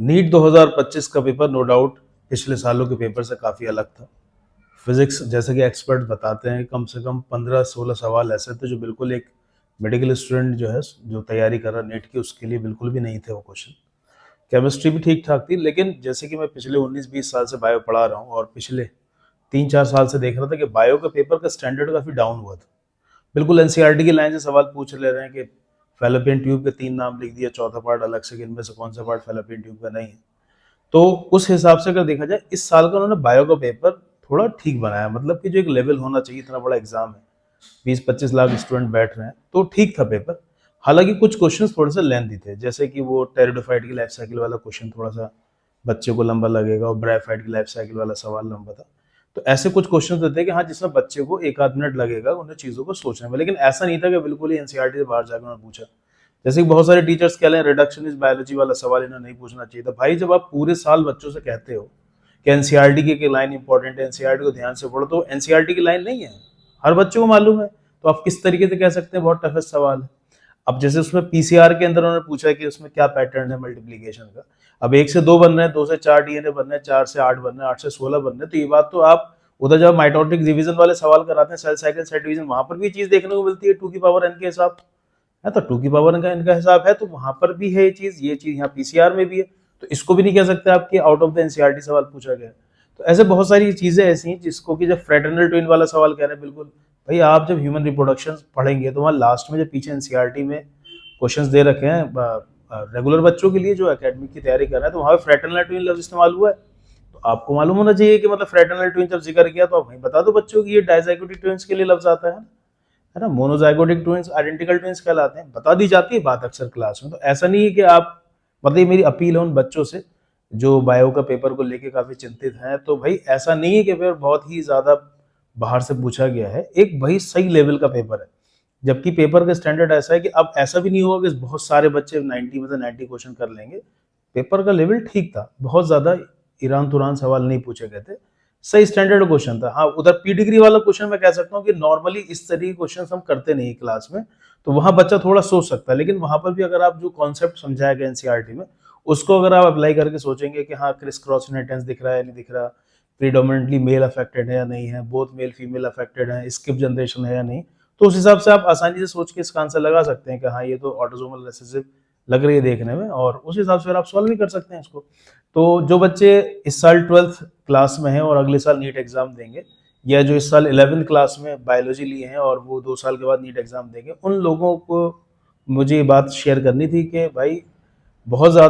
NEET 2025 का paper no doubt पिछले सालों के पेपर से काफ़ी अलग था। फिजिक्स जैसे कि एक्सपर्ट बताते हैं कम से कम 15-16 सवाल ऐसे थे जो बिल्कुल एक मेडिकल स्टूडेंट जो है जो तैयारी कर रहा नीट की उसके लिए बिल्कुल भी नहीं थे वो क्वेश्चन। केमिस्ट्री भी ठीक ठाक थी, लेकिन जैसे कि मैं पिछले 19-20 साल से बायो पढ़ा रहा हूँ और पिछले 3-4 साल से देख रहा था कि बायो का पेपर का स्टैंडर्ड काफ़ी डाउन हुआ था। बिल्कुल एनसीईआरटी की लाइन से सवाल पूछ ले रहे हैं कि फेलोपियन ट्यूब के 3 नाम लिख दिया, चौथा पार्ट अलग से कि इनमें से कौन सा पार्ट फेलोपियन ट्यूब का नहीं है। तो उस हिसाब से अगर देखा जाए इस साल का उन्होंने बायो का पेपर थोड़ा ठीक बनाया, मतलब कि जो एक लेवल होना चाहिए, इतना बड़ा एग्जाम है, 20-25 लाख स्टूडेंट बैठ रहे हैं, तो ठीक था पेपर। हालांकि कुछ क्वेश्चन थोड़े से लेंथी थे, जैसे कि वो टेरिडोफाइट की लाइफ साइकिल वाला क्वेश्चन थोड़ा सा बच्चे को लंबा लगेगा और ब्रायोफाइट की लाइफ साइकिल वाला सवाल लंबा था। तो ऐसे कुछ क्वेश्चन होते हैं कि हाँ जिसमें बच्चे को 1 आध मिनट लगेगा उन्हें चीज़ों को सोचने में, लेकिन ऐसा नहीं था कि बिल्कुल ही एनसीईआरटी से बाहर जाकर उन्होंने पूछा। जैसे कि बहुत सारे टीचर्स कह रहे हैं रिडक्शन इज बायोलॉजी वाला सवाल इन्हें नहीं पूछना चाहिए था। भाई जब आप पूरे साल बच्चों से कहते हो कि एनसीईआरटी की लाइन इंपॉर्टेंट है, एनसीईआरटी को ध्यान से पढ़ो, तो एनसीईआरटी की लाइन नहीं है, हर बच्चे को मालूम है, तो आप किस तरीके से कह सकते हैं बहुत टफेस्ट सवाल है। अब जैसे उसमें पीसीआर के अंदर उन्होंने पूछा कि उसमें क्या पैटर्न है मल्टीप्लीकेशन का। अब 1 से 2 बन रहे हैं, 2 से 4 डीएनए बन रहे हैं, 4 से 8 बन रहे हैं, 8 से 16 बन रहे हैं, तो ये बात तो आप उधर जब माइटोटिक डिवीजन वाले सवाल कराते हैं, सेल साइकिल सेट डिवीजन, वहां पर भी चीज देखने को मिलती है 2 की पावर n के हिसाब है, तो 2 की पावर n का इनका हिसाब है, तो वहां पर भी है ये चीज यहाँ पीसीआर में भी है। तो इसको भी नहीं कह सकते आपके आउट ऑफ द एनसीईआरटी सवाल पूछा गया। तो ऐसे बहुत सारी चीजें ऐसी हैं जिसको कि जब फ्रेटर्नल ट्विन वाला सवाल कह रहे हैं, बिल्कुल भाई आप जब ह्यूमन रिप्रोडक्शन पढ़ेंगे तो वहाँ लास्ट में जब पीछे एनसीईआरटी में क्वेश्चंस दे रखे हैं रेगुलर बच्चों के लिए जो एकेडमिक की तैयारी कर रहे हैं, तो वहाँ पे फ्रेटर्नल ट्विन लफ्ज इस्तेमाल हुआ है। तो आपको मालूम होना चाहिए कि मतलब फ्रेटर्नल ट्विन जब जिक्र किया तो आप वहीं बता दो बच्चों की ये डाइजाइगोटिक ट्विन्स के लिए लफ्ज आता है ना, मोनोजाइगोटिक ट्विन्स आइडेंटिकल ट्विन्स कहलाते हैं, बता दी जाती है बात अक्सर क्लास में। तो ऐसा नहीं है कि आप, मतलब ये मेरी अपील है उन बच्चों से जो बायो का पेपर को लेके काफी चिंतित हैं, तो भाई ऐसा नहीं है कि पेपर बहुत ही ज्यादा बाहर से पूछा गया है, एक भाई सही लेवल का पेपर है। जबकि पेपर का स्टैंडर्ड ऐसा है कि अब ऐसा भी नहीं होगा कि बहुत सारे बच्चे 90 में से 90 क्वेश्चन कर लेंगे। पेपर का लेवल ठीक था, बहुत ज्यादा ईरान तुरान सवाल नहीं पूछे गए थे, सही स्टैंडर्ड क्वेश्चन था। हाँ उधर पी डिग्री वाला क्वेश्चन मैं कह सकता हूँ कि नॉर्मली इस तरीके के क्वेश्चन हम करते नहीं क्लास में, तो वहां बच्चा थोड़ा सोच सकता है, लेकिन वहां पर भी अगर आप जो कॉन्सेप्ट समझाया गया एनसीईआरटी में उसको अगर आप अप्लाई करके सोचेंगे कि हाँ क्रिस क्रॉस इनहेरिटेंस दिख रहा है नहीं दिख रहा, प्रीडोमिनेंटली मेल अफेक्टेड है या नहीं है, बोथ मेल फीमेल अफेक्टेड है, स्किप जनरेशन है या नहीं, तो उस हिसाब से आप आसानी से सोच के इसका आंसर लगा सकते हैं कि हाँ ये तो ऑटोसोमल रिसेसिव लग रही है देखने में, और उस हिसाब से फिर आप सॉल्व भी कर सकते हैं इसको। तो जो बच्चे इस साल 12th क्लास में हैं और अगले साल नीट एग्जाम देंगे, या जो इस साल 11th क्लास में बायोलॉजी लिए हैं और वो 2 साल के बाद नीट एग्जाम देंगे, उन लोगों को मुझे ये बात शेयर करनी थी कि भाई बहुत ज़्यादा